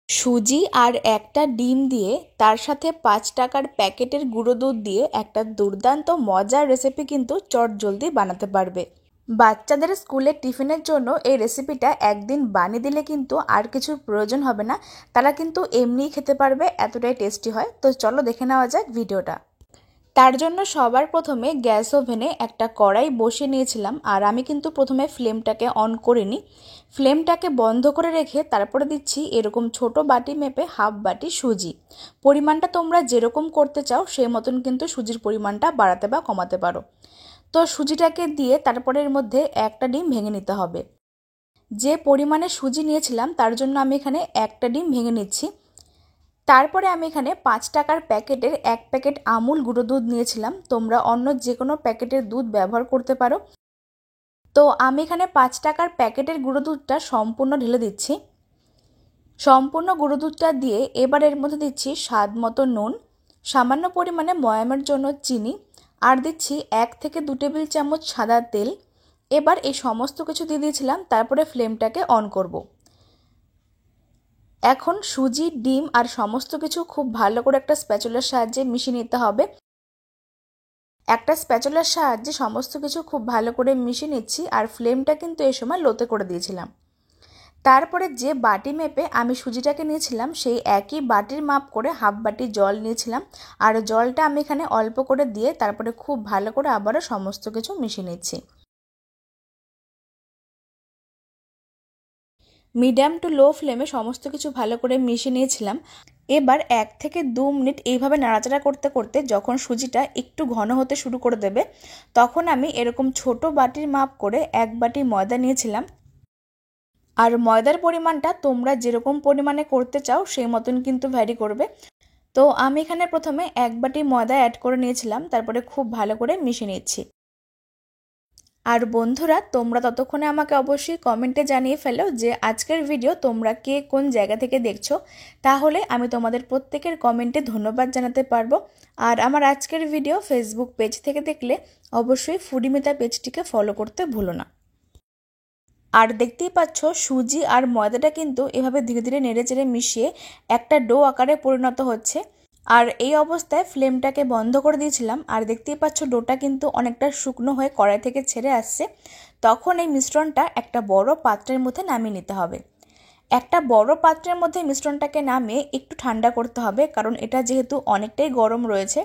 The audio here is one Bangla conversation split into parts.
সুজি আর একটা ডিম দিয়ে তার সাথে 5 টাকার প্যাকেটের গুঁড়ো দুধ দিয়ে একটা দুর্দান্ত মজার রেসিপি কিন্তু চটজলদি বানাতে পারবে। বাচ্চাদের স্কুলের টিফিনের জন্য এই রেসিপিটা একদিন বানিয়ে দিলে কিন্তু আর কিছুর প্রয়োজন হবে না, তারা কিন্তু এমনিই খেতে পারবে, এতটাই টেস্টি হয়। তো চলো দেখে নেওয়া যাক ভিডিওটা। তার জন্য সবার প্রথমে গ্যাস ওভেনে একটা কড়াই বসিয়ে নিয়েছিলাম, আর আমি কিন্তু প্রথমে ফ্লেমটাকে অন করিনি, ফ্লেমটাকে বন্ধ করে রেখে তারপরে দিচ্ছি এরকম ছোট বাটি মেপে হাফ বাটি সুজি। পরিমাণটা তোমরা যেরকম করতে চাও সেই মতন কিন্তু সুজির পরিমাণটা বাড়াতে বা কমাতে পারো। তো সুজিটাকে দিয়ে তারপরে এর মধ্যে একটা ডিম ভেঙে নিতে হবে। যে পরিমাণে সুজি নিয়েছিলাম তার জন্য আমি এখানে একটা ডিম ভেঙে নিচ্ছি। তারপরে আমি এখানে 5 টাকার প্যাকেটের 1 প্যাকেট আমুল গুঁড়ো দুধ নিয়েছিলাম, তোমরা অন্য যে কোনো প্যাকেটের দুধ ব্যবহার করতে পারো। তো আমি এখানে 5 টাকার প্যাকেটের গুঁড়ো দুধটা সম্পূর্ণ ঢেলে দিচ্ছি। সম্পূর্ণ গুঁড়ো দুধটা দিয়ে এবার এর মধ্যে দিচ্ছি স্বাদ মতো নুন, সামান্য পরিমাণে ময়ামের জন্য চিনি, আর দিচ্ছি 1 থেকে 2 টেবিল চামচ সাদা তেল। এবার এই সমস্ত কিছু দিয়ে দিয়েছিলাম, তারপরে ফ্লেমটাকে অন করব। এখন সুজি, ডিম আর সমস্ত কিছু খুব ভালো করে একটা স্প্যাচুলার সাহায্যে মিশিয়ে নিতে হবে। একটা স্প্যাচুলার সাহায্যে সমস্ত কিছু খুব ভালো করে মিশিয়ে নিচ্ছি, আর ফ্লেমটা কিন্তু এই সময় লোতে করে দিয়েছিলাম। তারপরে যে বাটি মেপে আমি সুজিটাকে নিয়েছিলাম সেই একই বাটির মাপ করে হাফ বাটি জল নিয়েছিলাম, আর জলটা আমি এখানে অল্প করে দিয়ে তারপরে খুব ভালো করে আবারও সমস্ত কিছু মিশিয়ে নিচ্ছি। মিডিয়াম টু লো ফ্লেমে সমস্ত কিছু ভালো করে মিশিয়ে নিয়েছিলাম। এবার 1 থেকে 2 মিনিট এইভাবে নাড়াচাড়া করতে করতে যখন সুজিটা একটু ঘন হতে শুরু করে দেবে, তখন আমি এরকম ছোট বাটির মাপ করে 1 বাটি ময়দা নিয়েছিলাম। আর ময়দার পরিমাণটা তোমরা যেরকম পরিমাণে করতে চাও সেই মতন কিন্তু ভ্যারি করবে। তো আমি এখানে প্রথমে 1 বাটি ময়দা অ্যাড করে নিয়েছিলাম, তারপরে খুব ভালো করে মিশিয়ে নিচ্ছি। আর বন্ধুরা, তোমরা ততক্ষণে আমাকে অবশ্যই কমেন্টে জানিয়ে ফেলো যে আজকের ভিডিও তোমরা কে কোন জায়গা থেকে দেখছো, তাহলে আমি তোমাদের প্রত্যেকের কমেন্টে ধন্যবাদ জানাতে পারবো। আর আমার আজকের ভিডিও ফেসবুক পেজ থেকে দেখলে অবশ্যই ফুডিমিতা পেজটিকে ফলো করতে ভুলো না। আর দেখতেই পাচ্ছ সুজি আর ময়দাটা কিন্তু এভাবে ধীরে ধীরে নেড়ে চেড়ে মিশিয়ে একটা ডো আকারে পরিণত হচ্ছে। আর এই অবস্থায় ফ্লেমটাকে বন্ধ করে দিয়েছিলাম, আর দেখতেই পাচ্ছ ডোটা কিন্তু অনেকটা শুকনো হয়ে কড়াই থেকে ছেড়ে আসছে। তখন এই মিশ্রণটা একটা বড় পাত্রের মধ্যে নামিয়ে নিতে হবে। একটা বড় পাত্রের মধ্যে মিশ্রণটাকে নামিয়ে একটু ঠান্ডা করতে হবে, কারণ এটা যেহেতু অনেকটাই গরম রয়েছে।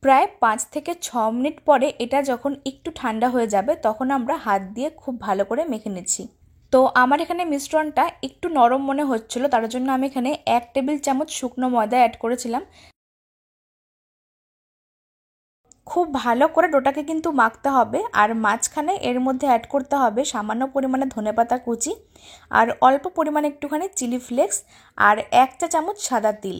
প্রায় 5 থেকে 6 মিনিট পরে এটা যখন একটু ঠান্ডা হয়ে যাবে তখন আমরা হাত দিয়ে খুব ভালো করে মেখে নিচ্ছি। তো আমার এখানে মিশ্রণটা একটু নরম মনে হচ্ছিল, তার জন্য আমি এখানে 1 টেবিল চামচ শুকনো ময়দা অ্যাড করেছিলাম। খুব ভালো করে ডোটাকে কিন্তু মাখতে হবে, আর মাঝখানে এর মধ্যে অ্যাড করতে হবে সামান্য পরিমাণে ধনেপাতা কুচি, আর অল্প পরিমাণে একটুখানি চিলি ফ্লেক্স, আর 1 চা চামচ সাদা তিল।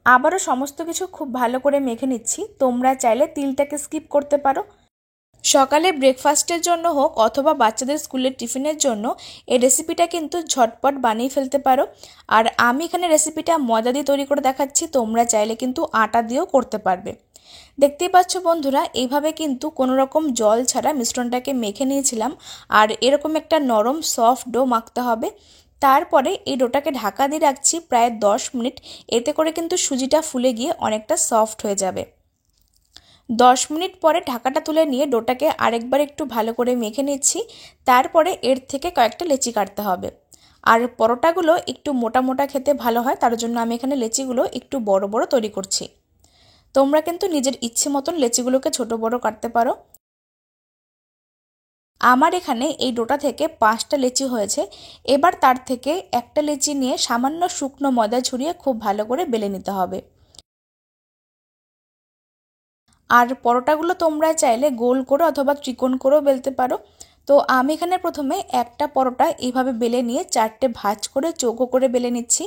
আবারও সমস্ত কিছু খুব ভালো করে মেখে নিচ্ছি। তোমরা চাইলে তিলটাকে স্কিপ করতে পারো। সকালে ব্রেকফাস্টের জন্য হোক অথবা বাচ্চাদের স্কুলের টিফিনের জন্য এই রেসিপিটা কিন্তু ঝটপট বানিয়ে ফেলতে পারো। আর আমি এখানে রেসিপিটা ময়দা দিয়ে তৈরি করে দেখাচ্ছি, তোমরা চাইলে কিন্তু আটা দিয়েও করতে পারবে। দেখতেই পাচ্ছ বন্ধুরা, এইভাবে কিন্তু কোনো রকম জল ছাড়া মিশ্রণটাকে মেখে নিয়েছিলাম, আর এরকম একটা নরম সফট ডো মাখতে হবে। তারপরে এই ডোটাকে ঢাকা দিয়ে রাখছি প্রায় 10 মিনিট, এতে করে কিন্তু সুজিটা ফুলে গিয়ে অনেকটা সফট হয়ে যাবে। 10 মিনিট পরে ঢাকাটা তুলে নিয়ে ডোটাকে আরেকবার একটু ভালো করে মেখে নিচ্ছি। তারপরে এর থেকে কয়েকটা লেচি কাটতে হবে। আর পরোটাগুলো একটু মোটা মোটা খেতে ভালো হয়, তার জন্য আমি এখানে লেচিগুলো একটু বড় বড় তৈরি করছি। তোমরা কিন্তু নিজের ইচ্ছে মতন লেচিগুলোকে ছোট বড় কাটতে পারো। আমার এখানে এই ডোটা থেকে 5টা লেচি হয়েছে। এবার তার থেকে একটা লেচি নিয়ে সামান্য শুকনো ময়দা ছড়িয়ে খুব ভালো করে বেলে নিতে হবে। আর পরোটাগুলো তোমরা চাইলে গোল করে অথবা ত্রিকোণ করেও বেলতে পারো। তো আমি এখানে প্রথমে একটা পরোটা এইভাবে বেলে নিয়ে 4টে ভাঁজ করে চৌকো করে বেলে নিচ্ছি।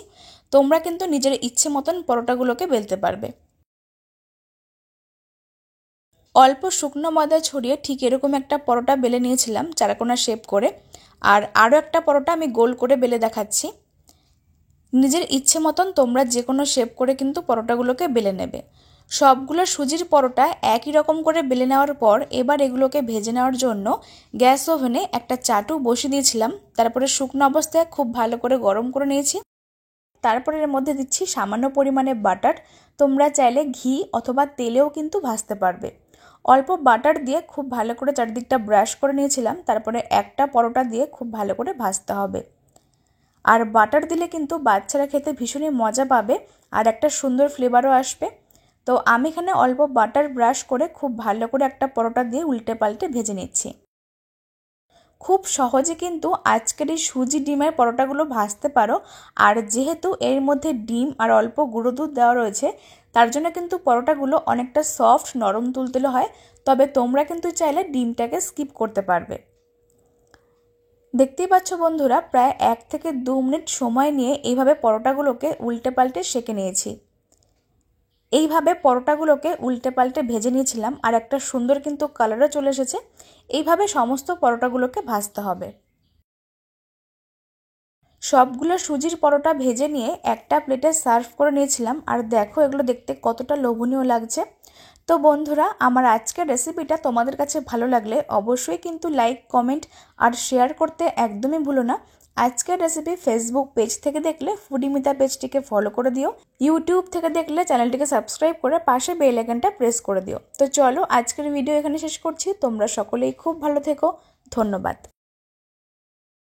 তোমরা কিন্তু নিজের ইচ্ছে মতন পরোটাগুলোকে বেলতে পারবে। অল্প শুকনো ময়দা ছড়িয়ে ঠিক এরকম একটা পরোটা বেলে নিয়েছিলাম চারাকোনা শেপ করে, আর আরও একটা পরোটা আমি গোল করে বেলে দেখাচ্ছি। নিজের ইচ্ছে মতন তোমরা যে কোনো শেপ করে কিন্তু পরোটাগুলোকে বেলে নেবে। সবগুলো সুজির পরোটা একই রকম করে বেলে নেওয়ার পর এবার এগুলোকে ভেজে নেওয়ার জন্য গ্যাস ওভেনে একটা চাটু বসিয়ে দিয়েছিলাম। তারপরে শুকনো অবস্থায় খুব ভালো করে গরম করে নিয়েছি। তারপরে এর মধ্যে দিচ্ছি সামান্য পরিমাণে বাটার। তোমরা চাইলে ঘি অথবা তেলেও কিন্তু ভাজতে পারবে। অল্প বাটার দিয়ে খুব ভালো করে চারদিকটা ব্রাশ করে নিয়েছিলাম। তারপরে একটা পরোটা দিয়ে খুব ভালো করে ভাজতে হবে। আর বাটার দিলে কিন্তু বাচ্চারা খেতে ভীষণই মজা পাবে আর একটা সুন্দর ফ্লেভারও আসবে। তো আমি এখানে অল্প বাটার ব্রাশ করে খুব ভালো করে একটা পরোটা দিয়ে উল্টে পাল্টে ভেজে নিচ্ছি। খুব সহজে কিন্তু আজকের এই সুজি ডিমের পরোটাগুলো ভাজতে পারো। আর যেহেতু এর মধ্যে ডিম আর অল্প গুঁড়ো দুধ দেওয়া রয়েছে, তার জন্য কিন্তু পরোটাগুলো অনেকটা সফট নরম তুলতুলে হয়। তবে তোমরা কিন্তু চাইলে ডিমটাকে স্কিপ করতে পারবে। দেখতেই পাচ্ছ বন্ধুরা, প্রায় 1 থেকে 2 মিনিট সময় নিয়ে এইভাবে পরোটাগুলোকে উল্টে পাল্টে সেঁকে নিয়েছি। এইভাবে পরোটাগুলোকে উল্টে পাল্টে ভেজে নিয়েছিলাম আর একটা সুন্দর কিন্তু কালারও চলে এসেছে। এইভাবে সমস্ত পরোটাগুলোকে ভাজতে হবে। সবগুলো সুজির পরোটা ভেজে নিয়ে একটা প্লেটে সার্ভ করে নিয়েছিলাম। আর দেখো এগুলো দেখতে কতটা লোভনীয় লাগছে। তো বন্ধুরা, আমার আজকের রেসিপিটা তোমাদের কাছে ভালো লাগলে অবশ্যই কিন্তু লাইক, কমেন্ট আর শেয়ার করতে একদমই ভুলো না। আজকের রেসিপি ফেসবুক পেজ থেকে দেখলে ফুডিমিতা পেজটিকে ফলো করে দিও। ইউটিউব থেকে দেখলে চ্যানেলটিকে সাবস্ক্রাইব করে পাশে বেল আইকনটা প্রেস করে দিও। তো চলো আজকের ভিডিও এখানে শেষ করছি। তোমরা সকলেই খুব ভালো থেকো। ধন্যবাদ।